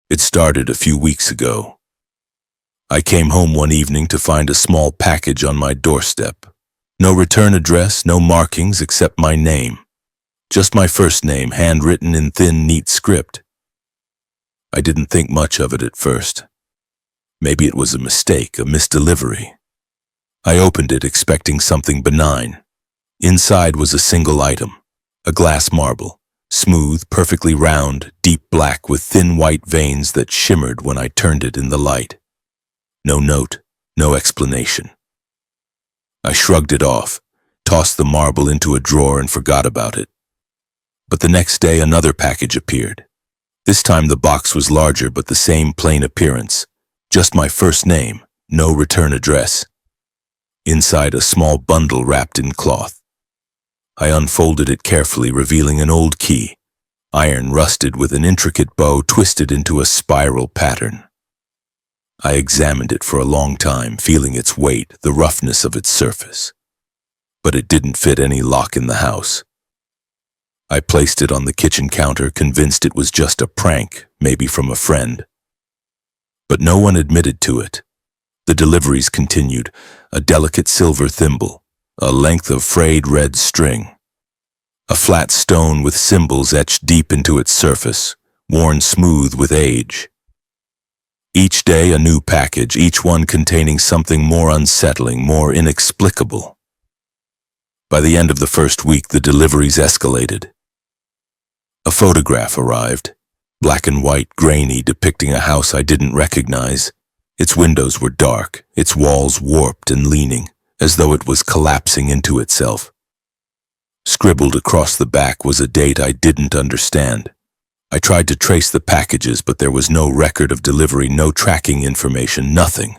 It started a few weeks ago. I came home one evening to find a small package on my doorstep. No return address, no markings except my name. Just my first name, handwritten in thin, neat script. I didn't think much of it at first. Maybe it was a mistake, a misdelivery. I opened it expecting something benign. Inside was a single item, a glass marble, smooth, perfectly round, deep black with thin white veins that shimmered when I turned it in the light. No note, no explanation. I shrugged it off, tossed the marble into a drawer and forgot about it. But the next day another package appeared. This time the box was larger but the same plain appearance. Just my first name, no return address. Inside a small bundle wrapped in cloth. I unfolded it carefully, revealing an old key, iron rusted with an intricate bow twisted into a spiral pattern. I examined it for a long time, feeling its weight, the roughness of its surface. But it didn't fit any lock in the house. I placed it on the kitchen counter, convinced it was just a prank, maybe from a friend. But no one admitted to it. The deliveries continued, a delicate silver thimble, a length of frayed red string, a flat stone with symbols etched deep into its surface, worn smooth with age. Each day a new package, each one containing something more unsettling, more inexplicable. By the end of the first week, the deliveries escalated. A photograph arrived, black and white, grainy, depicting a house I didn't recognize. Its windows were dark, its walls warped and leaning, as though it was collapsing into itself. Scribbled across the back was a date I didn't understand. I tried to trace the packages, but there was no record of delivery, no tracking information, nothing.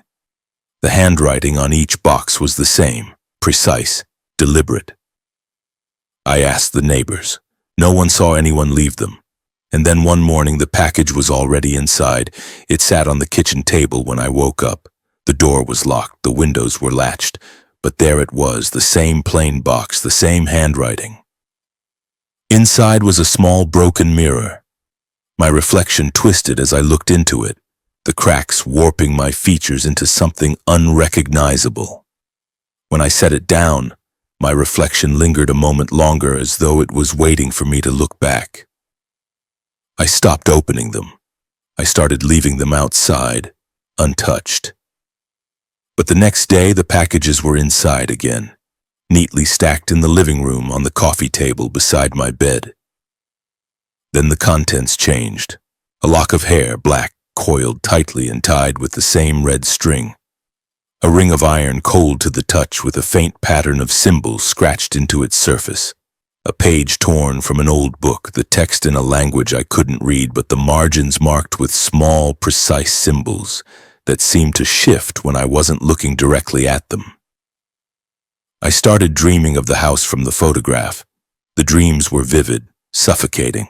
The handwriting on each box was the same, precise, deliberate. I asked the neighbors. No one saw anyone leave them. And then one morning the package was already inside. It sat on the kitchen table when I woke up. The door was locked, the windows were latched. But there it was, the same plain box, the same handwriting. Inside was a small broken mirror. My reflection twisted as I looked into it, the cracks warping my features into something unrecognizable. When I set it down, my reflection lingered a moment longer, as though it was waiting for me to look back. I stopped opening them. I started leaving them outside, untouched. But the next day, the packages were inside again, neatly stacked in the living room on the coffee table beside my bed. Then the contents changed. A lock of hair, black, coiled tightly and tied with the same red string. A ring of iron cold to the touch with a faint pattern of symbols scratched into its surface. A page torn from an old book, the text in a language I couldn't read, but the margins marked with small, precise symbols that seemed to shift when I wasn't looking directly at them. I started dreaming of the house from the photograph. The dreams were vivid, suffocating.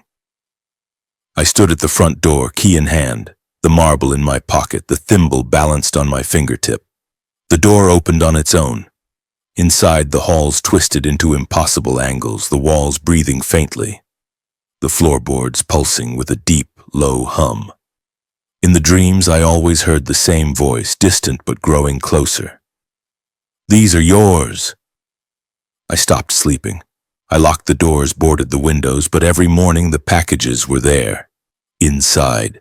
I stood at the front door, key in hand, the marble in my pocket, the thimble balanced on my fingertip. The door opened on its own. Inside, the halls twisted into impossible angles, the walls breathing faintly, the floorboards pulsing with a deep, low hum. In the dreams, I always heard the same voice, distant but growing closer. "These are yours." I stopped sleeping. I locked the doors, boarded the windows, but every morning the packages were there, inside.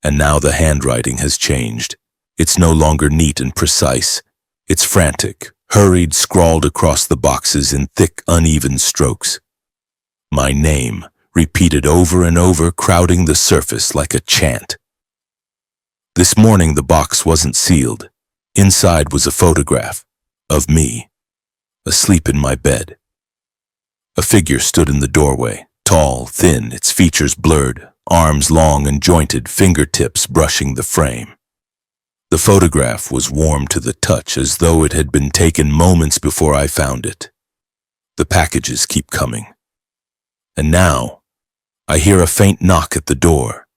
And now the handwriting has changed. It's no longer neat and precise. It's frantic, hurried, scrawled across the boxes in thick, uneven strokes. My name, repeated over and over, crowding the surface like a chant. This morning the box wasn't sealed. Inside was a photograph of me, asleep in my bed. A figure stood in the doorway, tall, thin, its features blurred, arms long and jointed, fingertips brushing the frame. The photograph was warm to the touch, as though it had been taken moments before I found it. The packages keep coming. And now, I hear a faint knock at the door.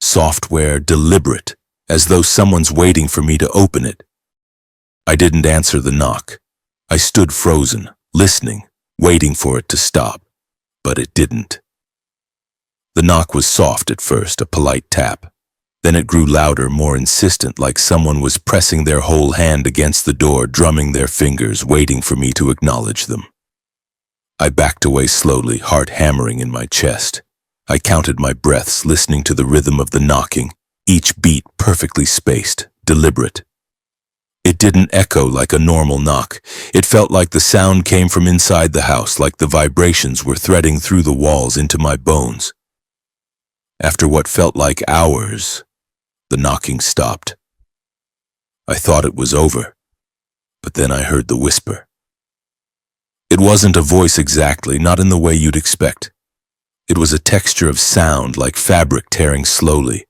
Software, deliberate, as though someone's waiting for me to open it. I didn't answer the knock. I stood frozen, listening, waiting for it to stop, but it didn't. The knock was soft at first, a polite tap. Then it grew louder, more insistent, like someone was pressing their whole hand against the door, drumming their fingers, waiting for me to acknowledge them. I backed away slowly, heart hammering in my chest. I counted my breaths, listening to the rhythm of the knocking, each beat perfectly spaced, deliberate. It didn't echo like a normal knock. It felt like the sound came from inside the house, like the vibrations were threading through the walls into my bones. After what felt like hours, the knocking stopped. I thought it was over, but then I heard the whisper. It wasn't a voice exactly, not in the way you'd expect. It was a texture of sound, like fabric tearing slowly,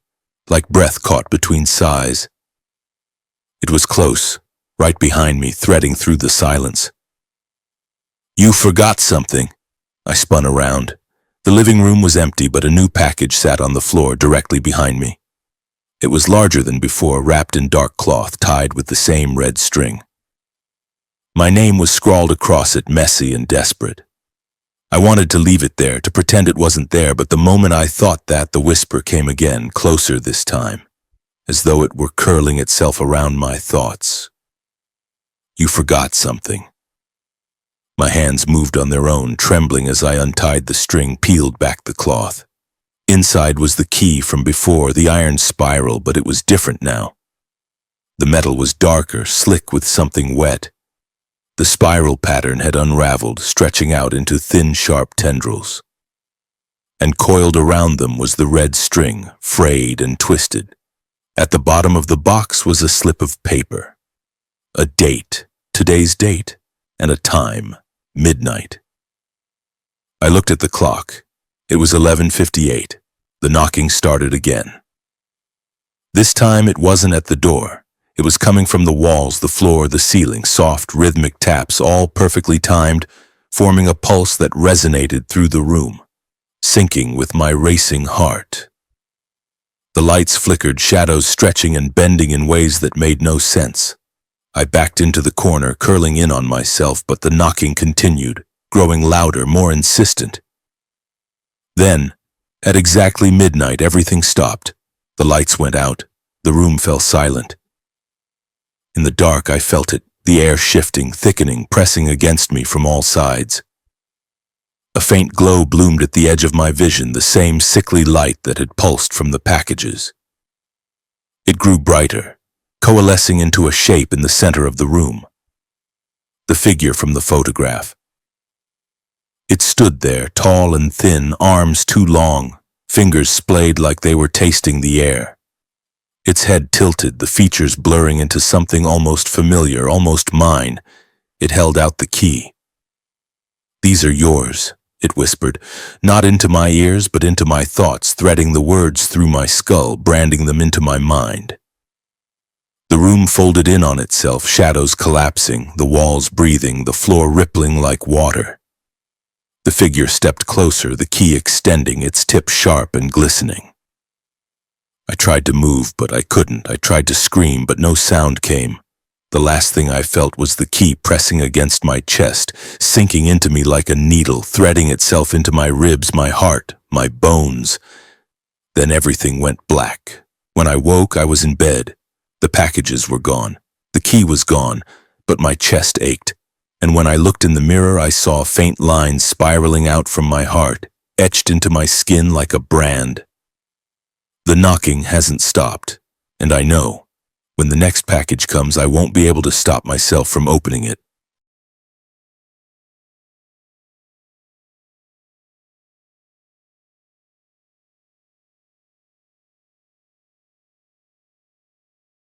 like breath caught between sighs. It was close, right behind me, threading through the silence. "You forgot something." I spun around. The living room was empty, but a new package sat on the floor directly behind me. It was larger than before, wrapped in dark cloth, tied with the same red string. My name was scrawled across it, messy and desperate. I wanted to leave it there, to pretend it wasn't there, but the moment I thought that, the whisper came again, closer this time, as though it were curling itself around my thoughts. "You forgot something." My hands moved on their own, trembling as I untied the string, peeled back the cloth. Inside was the key from before, the iron spiral, but it was different now. The metal was darker, slick with something wet. The spiral pattern had unraveled, stretching out into thin, sharp tendrils. And coiled around them was the red string, frayed and twisted. At the bottom of the box was a slip of paper. A date, today's date, and a time, midnight. I looked at the clock. It was 11:58. The knocking started again. This time it wasn't at the door. It was coming from the walls, the floor, the ceiling, soft, rhythmic taps, all perfectly timed, forming a pulse that resonated through the room, syncing with my racing heart. The lights flickered, shadows stretching and bending in ways that made no sense. I backed into the corner, curling in on myself, but the knocking continued, growing louder, more insistent. Then, at exactly midnight, everything stopped. The lights went out. The room fell silent. In the dark, I felt it, the air shifting, thickening, pressing against me from all sides. A faint glow bloomed at the edge of my vision, the same sickly light that had pulsed from the packages. It grew brighter, coalescing into a shape in the center of the room. The figure from the photograph. It stood there, tall and thin, arms too long, fingers splayed like they were tasting the air. Its head tilted, the features blurring into something almost familiar, almost mine. It held out the key. "These are yours," it whispered, not into my ears, but into my thoughts, threading the words through my skull, branding them into my mind. The room folded in on itself, shadows collapsing, the walls breathing, the floor rippling like water. The figure stepped closer, the key extending, its tip sharp and glistening. I tried to move, but I couldn't. I tried to scream, but no sound came. The last thing I felt was the key pressing against my chest, sinking into me like a needle, threading itself into my ribs, my heart, my bones. Then everything went black. When I woke, I was in bed. The packages were gone. The key was gone, but my chest ached. And when I looked in the mirror, I saw faint lines spiraling out from my heart, etched into my skin like a brand. The knocking hasn't stopped, and I know, when the next package comes, I won't be able to stop myself from opening it.